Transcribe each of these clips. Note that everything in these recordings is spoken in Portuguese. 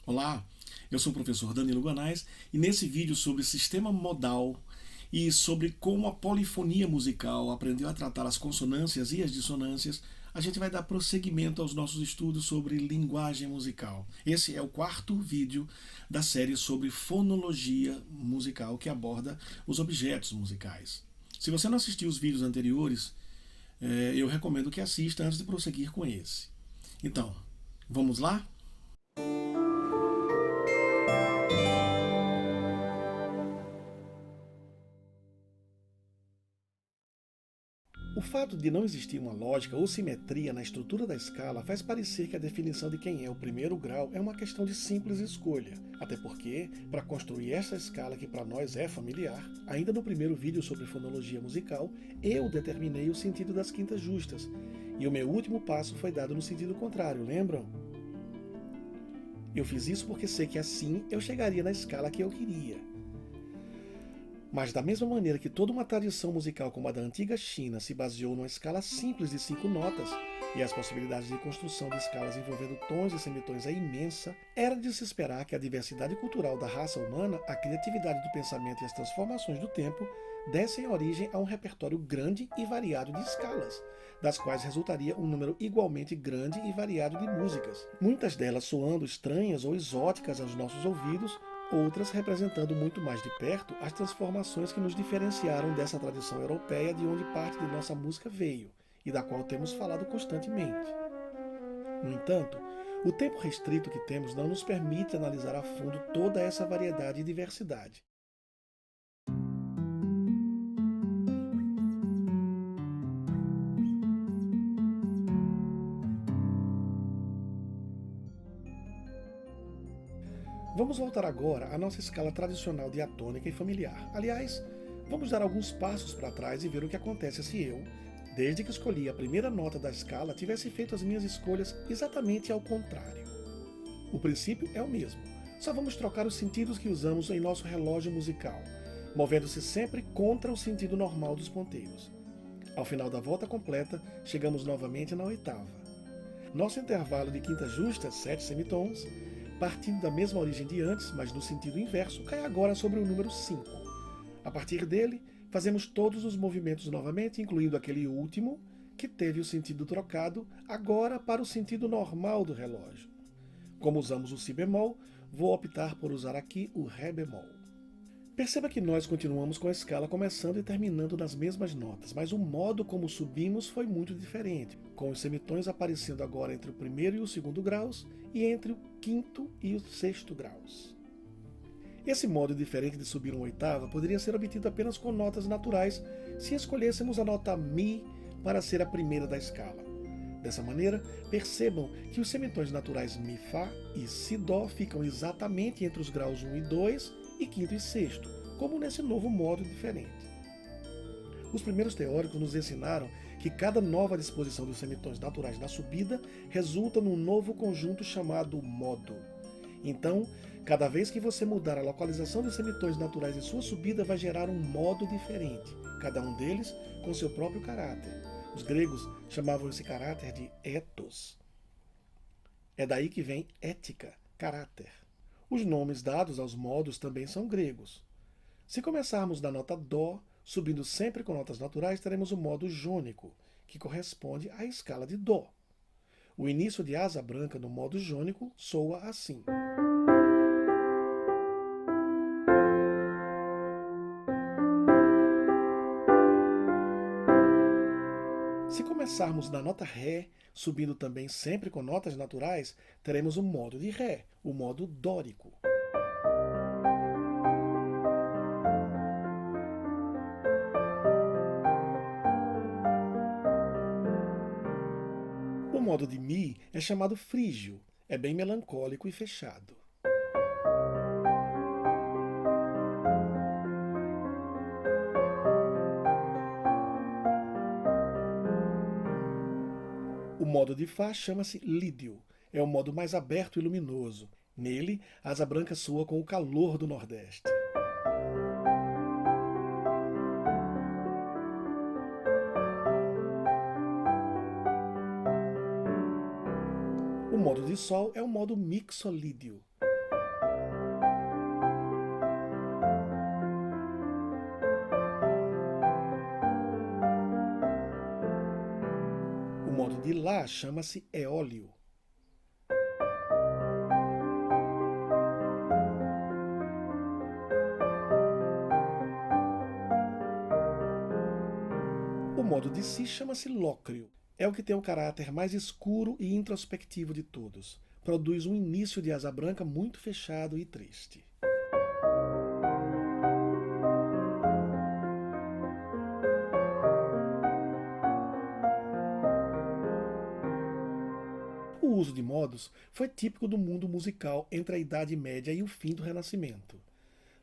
Olá, eu sou o professor Danilo Guanais e nesse vídeo sobre sistema modal e sobre como a polifonia musical aprendeu a tratar as consonâncias e as dissonâncias, a gente vai dar prosseguimento aos nossos estudos sobre linguagem musical. Esse é o quarto vídeo da série sobre fonologia musical que aborda os objetos musicais. Se você não assistiu os vídeos anteriores, eu recomendo que assista antes de prosseguir com esse. Então, vamos lá? O fato de não existir uma lógica ou simetria na estrutura da escala faz parecer que a definição de quem é o primeiro grau é uma questão de simples escolha. Até porque, para construir essa escala que para nós é familiar, ainda no primeiro vídeo sobre fonologia musical, eu determinei o sentido das quintas justas. E o meu último passo foi dado no sentido contrário, lembram? Eu fiz isso porque sei que assim eu chegaria na escala que eu queria. Mas da mesma maneira que toda uma tradição musical como a da antiga China se baseou numa escala simples de 5 notas, e as possibilidades de construção de escalas envolvendo tons e semitons é imensa, era de se esperar que a diversidade cultural da raça humana, a criatividade do pensamento e as transformações do tempo dessem origem a um repertório grande e variado de escalas, das quais resultaria um número igualmente grande e variado de músicas, muitas delas soando estranhas ou exóticas aos nossos ouvidos, outras representando muito mais de perto as transformações que nos diferenciaram dessa tradição europeia de onde parte de nossa música veio e da qual temos falado constantemente. No entanto, o tempo restrito que temos não nos permite analisar a fundo toda essa variedade e diversidade. Vamos voltar agora à nossa escala tradicional diatônica e familiar. Aliás, vamos dar alguns passos para trás e ver o que acontece se eu, desde que escolhi a primeira nota da escala, tivesse feito as minhas escolhas exatamente ao contrário. O princípio é o mesmo, só vamos trocar os sentidos que usamos em nosso relógio musical, movendo-se sempre contra o sentido normal dos ponteiros. Ao final da volta completa, chegamos novamente na oitava. Nosso intervalo de quinta justa, 7 semitons, partindo da mesma origem de antes, mas no sentido inverso, cai agora sobre o número 5. A partir dele, fazemos todos os movimentos novamente, incluindo aquele último, que teve o sentido trocado, agora para o sentido normal do relógio. Como usamos o si bemol, vou optar por usar aqui o ré bemol. Perceba que nós continuamos com a escala começando e terminando nas mesmas notas, mas o modo como subimos foi muito diferente, com os semitons aparecendo agora entre o primeiro e o segundo graus e entre o quinto e o sexto graus. Esse modo diferente de subir uma oitava poderia ser obtido apenas com notas naturais se escolhêssemos a nota Mi para ser a primeira da escala. Dessa maneira, percebam que os semitons naturais Mi, Fá e Si, Dó ficam exatamente entre os graus 1 e 2 e quinto e sexto, como nesse novo modo diferente. Os primeiros teóricos nos ensinaram que cada nova disposição dos semitons naturais na subida resulta num novo conjunto chamado modo. Então, cada vez que você mudar a localização dos semitons naturais em sua subida vai gerar um modo diferente, cada um deles com seu próprio caráter. Os gregos chamavam esse caráter de ethos. É daí que vem ética, caráter. Os nomes dados aos modos também são gregos. Se começarmos da nota Dó, subindo sempre com notas naturais, teremos o modo jônico, que corresponde à escala de Dó. O início de asa branca no modo jônico soa assim. Se começarmos na nota Ré, subindo também sempre com notas naturais, teremos o modo de Ré, o modo dórico. O modo de Mi é chamado frígio, é bem melancólico e fechado. O modo de Fá chama-se lídio, é o modo mais aberto e luminoso. Nele, a asa branca soa com o calor do Nordeste. O modo de Sol é o modo mixolídio. de Lá chama-se eólio. O modo de Si chama-se lócreo. É o que tem o caráter mais escuro e introspectivo de todos. Produz um início de asa branca muito fechado e triste. O uso de modos foi típico do mundo musical entre a Idade Média e o fim do Renascimento.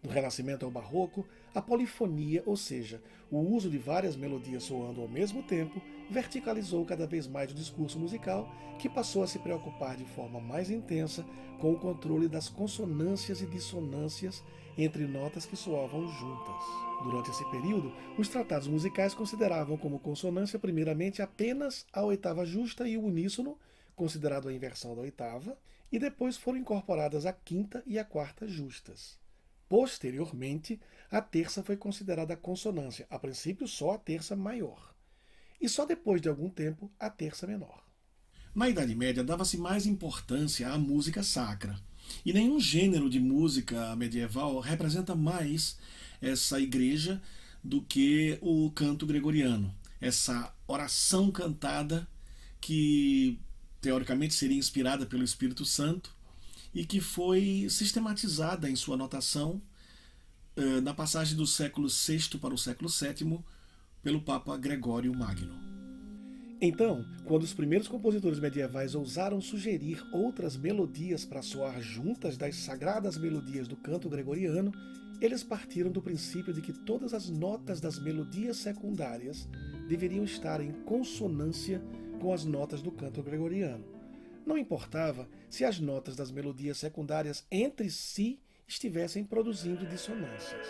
Do Renascimento ao Barroco, a polifonia, ou seja, o uso de várias melodias soando ao mesmo tempo, verticalizou cada vez mais o discurso musical, que passou a se preocupar de forma mais intensa com o controle das consonâncias e dissonâncias entre notas que soavam juntas. Durante esse período, os tratados musicais consideravam como consonância primeiramente apenas a oitava justa e o uníssono, considerado a inversão da oitava, e depois foram incorporadas a quinta e a quarta justas. Posteriormente, a terça foi considerada consonância, a princípio só a terça maior, e só depois de algum tempo a terça menor. Na Idade Média dava-se mais importância à música sacra, e nenhum gênero de música medieval representa mais essa igreja do que o canto gregoriano, essa oração cantada que teoricamente seria inspirada pelo Espírito Santo e que foi sistematizada em sua notação na passagem do século VI para o século VII pelo Papa Gregório Magno. Então, quando os primeiros compositores medievais ousaram sugerir outras melodias para soar juntas das sagradas melodias do canto gregoriano, eles partiram do princípio de que todas as notas das melodias secundárias deveriam estar em consonância com as notas do canto gregoriano. Não importava se as notas das melodias secundárias entre si estivessem produzindo dissonâncias.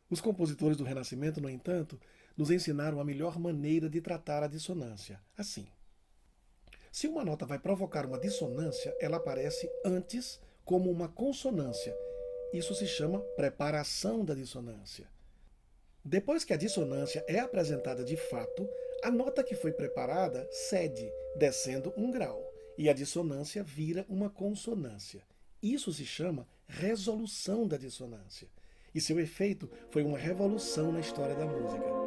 Os compositores do Renascimento, no entanto, nos ensinaram a melhor maneira de tratar a dissonância. Assim, se uma nota vai provocar uma dissonância, ela aparece antes como uma consonância. Isso se chama preparação da dissonância. Depois que a dissonância é apresentada de fato, a nota que foi preparada cede, descendo um grau, e a dissonância vira uma consonância. Isso se chama resolução da dissonância. E seu efeito foi uma revolução na história da música.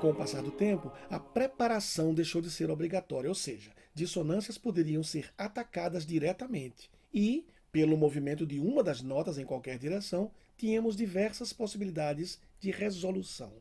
Com o passar do tempo, a preparação deixou de ser obrigatória, ou seja, dissonâncias poderiam ser atacadas diretamente e, pelo movimento de uma das notas em qualquer direção, tínhamos diversas possibilidades de resolução.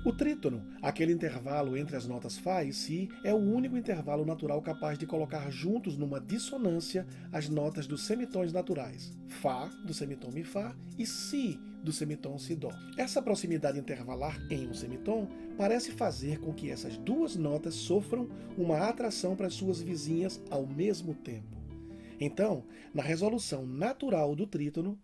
O trítono, aquele intervalo entre as notas Fá e Si, é o único intervalo natural capaz de colocar juntos numa dissonância as notas dos semitons naturais, Fá, do semitom Mi Fá, e Si, do semitom Si Dó. Essa proximidade intervalar em um semitom parece fazer com que essas duas notas sofram uma atração para as suas vizinhas ao mesmo tempo. Então, na resolução natural do trítono,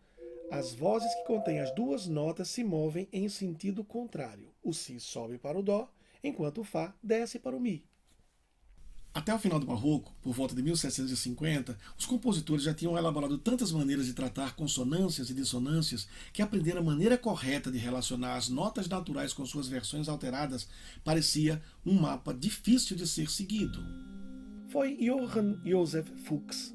as vozes que contêm as duas notas se movem em sentido contrário. O Si sobe para o Dó, enquanto o Fá desce para o Mi. Até o final do Barroco, por volta de 1750, os compositores já tinham elaborado tantas maneiras de tratar consonâncias e dissonâncias que aprender a maneira correta de relacionar as notas naturais com suas versões alteradas parecia um mapa difícil de ser seguido. Foi Johann Joseph Fuchs,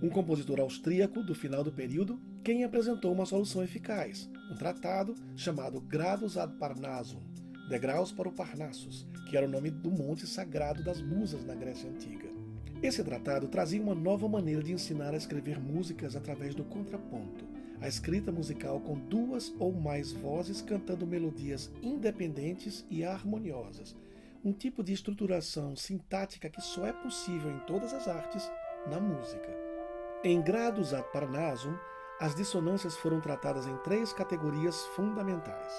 um compositor austríaco do final do período, quem apresentou uma solução eficaz, um tratado chamado Gradus ad Parnassum, Degraus para o Parnassus, que era o nome do monte sagrado das musas na Grécia Antiga. Esse tratado trazia uma nova maneira de ensinar a escrever músicas através do contraponto, a escrita musical com duas ou mais vozes cantando melodias independentes e harmoniosas, um tipo de estruturação sintática que só é possível em todas as artes, na música. Em Gradus ad Parnassum, as dissonâncias foram tratadas em 3 categorias fundamentais.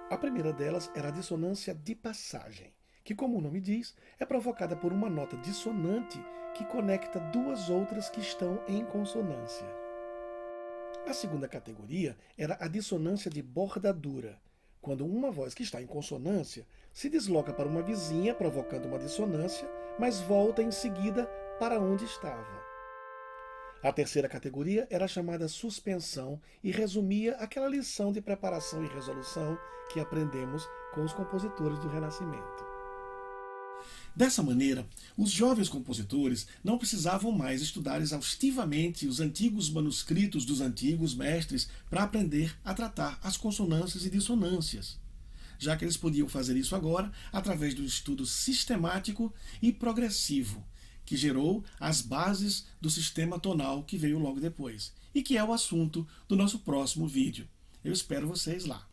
A primeira delas era a dissonância de passagem, que, como o nome diz, é provocada por uma nota dissonante que conecta duas outras que estão em consonância. A segunda categoria era a dissonância de bordadura, quando uma voz que está em consonância se desloca para uma vizinha, provocando uma dissonância, mas volta em seguida para onde estava. A terceira categoria era chamada suspensão e resumia aquela lição de preparação e resolução que aprendemos com os compositores do Renascimento. Dessa maneira, os jovens compositores não precisavam mais estudar exaustivamente os antigos manuscritos dos antigos mestres para aprender a tratar as consonâncias e dissonâncias, já que eles podiam fazer isso agora através do estudo sistemático e progressivo, que gerou as bases do sistema tonal que veio logo depois, e que é o assunto do nosso próximo vídeo. Eu espero vocês lá.